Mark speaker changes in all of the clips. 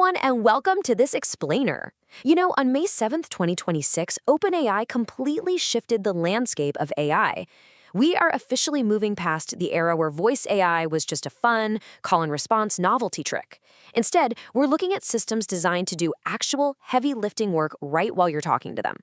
Speaker 1: everyone, and welcome to this explainer. On May 7th, 2026, OpenAI completely shifted the landscape of AI. We are officially moving past the era where voice AI was just a fun, call and response novelty trick. Instead, we're looking at systems designed to do actual, heavy lifting work right while you're talking to them.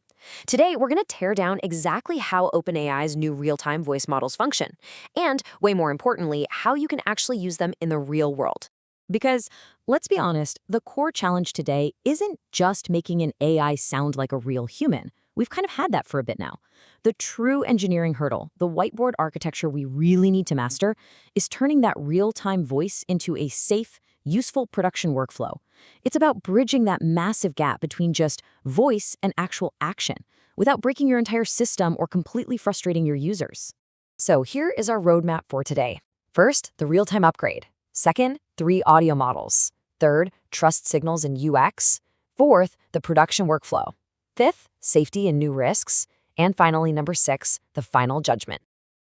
Speaker 1: Today, we're going to tear down exactly how OpenAI's new real-time voice models function, and, way more importantly, how you can actually use them in the real world.
Speaker 2: Because, let's be honest, the core challenge today isn't just making an AI sound like a real human. We've kind of had that for a bit now. The true engineering hurdle, the whiteboard architecture we really need to master, is turning that real-time voice into a safe, useful production workflow. It's about bridging that massive gap between just voice and actual action, without breaking your entire system or completely frustrating your users. So here is our roadmap for today. First, the real-time upgrade. Second, 3 audio models. Third, trust signals and UX. Fourth, the production workflow. Fifth, safety and new risks. And finally, number 6, the final judgment.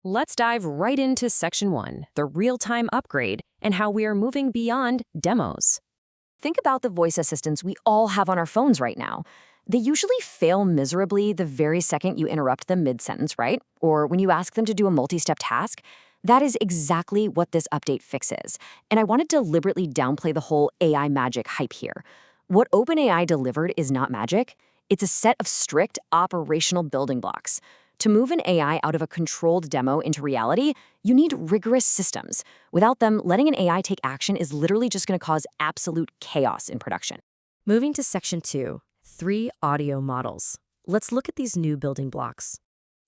Speaker 1: Let's dive right into Section 1, the real-time upgrade, and how we are moving beyond demos. Think about the voice assistants we all have on our phones right now. They usually fail miserably the very second you interrupt them mid-sentence, right? Or when you ask them to do a multi-step task. That is exactly what this update fixes, and I want to deliberately downplay the whole AI magic hype here. What OpenAI delivered is not magic. It's a set of strict operational building blocks. To move an AI out of a controlled demo into reality, you need rigorous systems. Without them, letting an AI take action is literally just going to cause absolute chaos in production.
Speaker 2: Moving to Section 2, 3 audio models. Let's look at these new building blocks.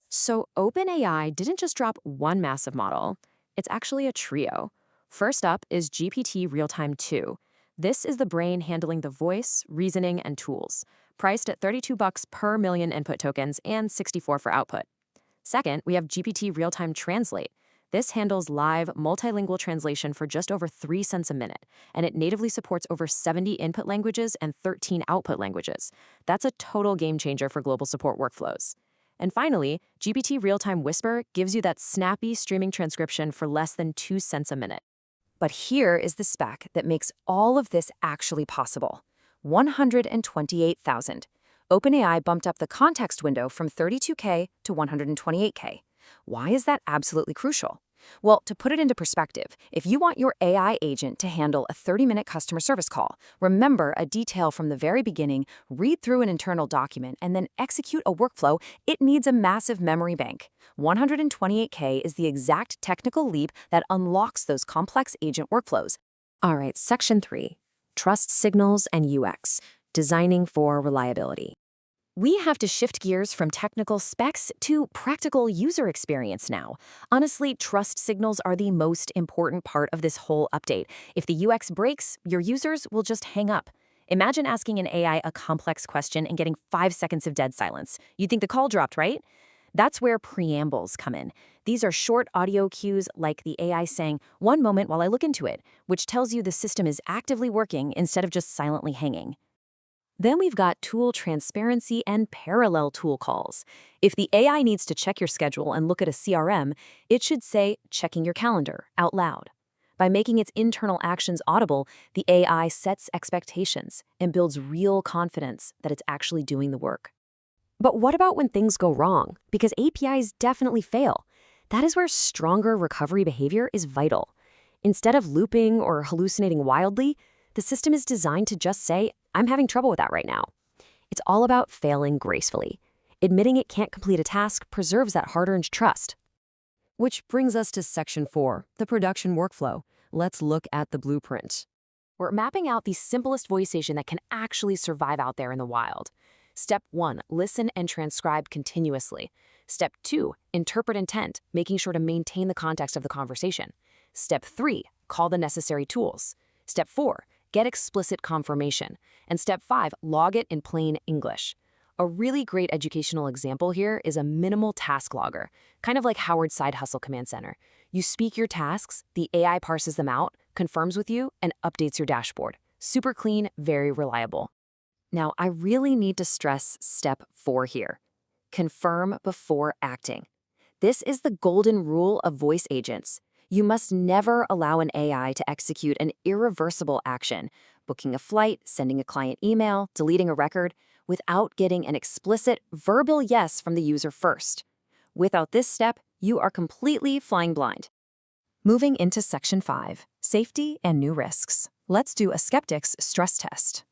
Speaker 1: So OpenAI didn't just drop one massive model, it's actually a trio. First up is GPT-Realtime-2. This is the brain handling the voice, reasoning, and tools, priced at $32 per million input tokens and $64 for output. Second, we have GPT-Realtime-Translate. This handles live, multilingual translation for just over 3 cents a minute, and it natively supports over 70 input languages and 13 output languages. That's a total game changer for global support workflows. And finally, GPT-Realtime-Whisper gives you that snappy streaming transcription for less than 2 cents a minute.
Speaker 2: But here is the spec that makes all of this actually possible. 128,000. OpenAI bumped up the context window from 32K to 128K. Why is that absolutely crucial? Well, to put it into perspective, if you want your AI agent to handle a 30-minute customer service call, remember a detail from the very beginning, read through an internal document, and then execute a workflow, it needs a massive memory bank. 128K is the exact technical leap that unlocks those complex agent workflows.
Speaker 1: All right, Section 3, Trust Signals and UX, Designing for Reliability. We have to shift gears from technical specs to practical user experience now. Honestly, trust signals are the most important part of this whole update. If the UX breaks, your users will just hang up. Imagine asking an AI a complex question and getting 5 seconds of dead silence. You'd think the call dropped, right? That's where preambles come in. These are short audio cues like the AI saying, "One moment while I look into it," which tells you the system is actively working instead of just silently hanging. Then we've got tool transparency and parallel tool calls. If the AI needs to check your schedule and look at a CRM, it should say, "Checking your calendar," out loud. By making its internal actions audible, the AI sets expectations and builds real confidence that it's actually doing the work. But what about when things go wrong? Because APIs definitely fail. That is where stronger recovery behavior is vital. Instead of looping or hallucinating wildly, the system is designed to just say, "I'm having trouble with that right now." It's all about failing gracefully. Admitting it can't complete a task preserves that hard-earned trust. Which brings us to Section 4, the production workflow. Let's look at the blueprint. We're mapping out the simplest voice agent that can actually survive out there in the wild. Step 1, listen and transcribe continuously. Step 2, interpret intent, making sure to maintain the context of the conversation. Step 3, call the necessary tools. Step 4, get explicit confirmation. And Step 5, log it in plain English. A really great educational example here is a minimal task logger, kind of like Howard's Side Hustle Command Center. You speak your tasks, the AI parses them out, confirms with you, and updates your dashboard. Super clean, very reliable. Now, I really need to stress Step 4 here. Confirm before acting. This is the golden rule of voice agents. You must never allow an AI to execute an irreversible action, booking a flight, sending a client email, deleting a record, without getting an explicit verbal yes from the user first. Without this step, you are completely flying blind.
Speaker 2: Moving into Section 5, Safety and New Risks. Let's do a skeptic's stress test.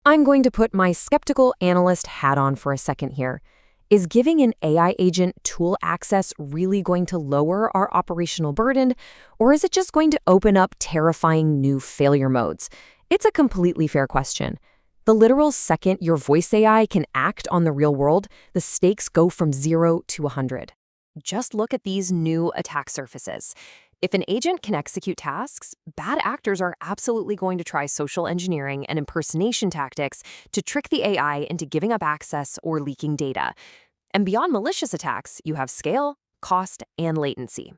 Speaker 2: I'm going to put my skeptical analyst hat on for a second here. Is giving an AI agent tool access really going to lower our operational burden, or is it just going to open up terrifying new failure modes? It's a completely fair question. The literal second your voice AI can act on the real world, the stakes go from 0 to 100.
Speaker 1: Just look at these new attack surfaces. If an agent can execute tasks, bad actors are absolutely going to try social engineering and impersonation tactics to trick the AI into giving up access or leaking data. And beyond malicious attacks, you have scale, cost, and latency.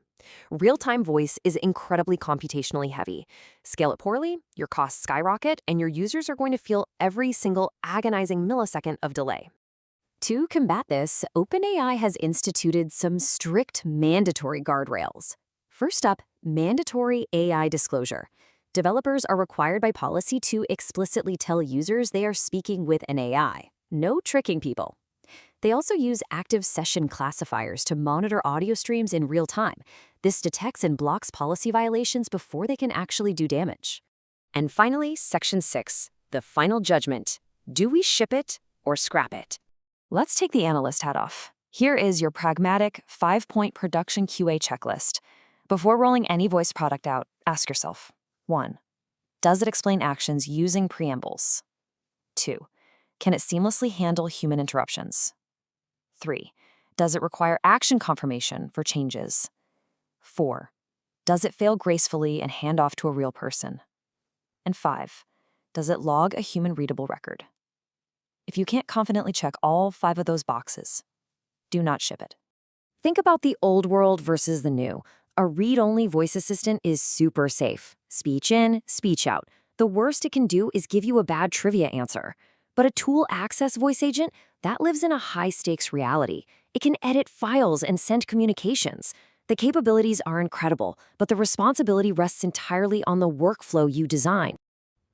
Speaker 1: Real-time voice is incredibly computationally heavy. Scale it poorly, your costs skyrocket, and your users are going to feel every single agonizing millisecond of delay. To combat this, OpenAI has instituted some strict mandatory guardrails. First up, mandatory AI disclosure. Developers are required by policy to explicitly tell users they are speaking with an AI. No tricking people. They also use active session classifiers to monitor audio streams in real time. This detects and blocks policy violations before they can actually do damage. And finally, Section 6, the final judgment. Do we ship it or scrap it?
Speaker 2: Let's take the analyst hat off. Here is your pragmatic 5-point production QA checklist. Before rolling any voice product out, ask yourself, 1. Does it explain actions using preambles? 2. Can it seamlessly handle human interruptions? 3. Does it require action confirmation for changes? 4. Does it fail gracefully and hand off to a real person? And 5. Does it log a human-readable record? If you can't confidently check all 5 of those boxes, do not ship it.
Speaker 1: Think about the old world versus the new. A read-only voice assistant is super safe. Speech in, speech out. The worst it can do is give you a bad trivia answer. But a tool access voice agent, that lives in a high-stakes reality. It can edit files and send communications. The capabilities are incredible, but the responsibility rests entirely on the workflow you design.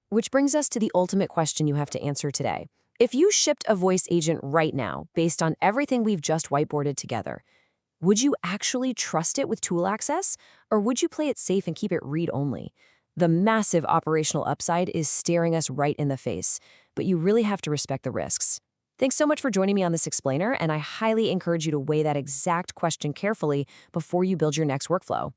Speaker 2: Which brings us to the ultimate question you have to answer today. If you shipped a voice agent right now, based on everything we've just whiteboarded together, would you actually trust it with tool access, or would you play it safe and keep it read-only? The massive operational upside is staring us right in the face, but you really have to respect the risks. Thanks so much for joining me on this explainer, and I highly encourage you to weigh that exact question carefully before you build your next workflow.